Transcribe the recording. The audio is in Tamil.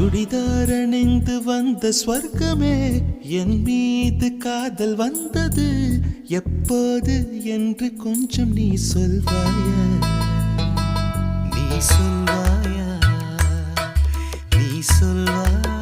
சுடிதார் அணிந்து வந்த ஸ்வர்க்கமே என் மீது காதல் வந்தது எப்போது என்று கொஞ்சம் நீ சொல்வாயா நீ சொல்வாயா நீ சொல்வாயா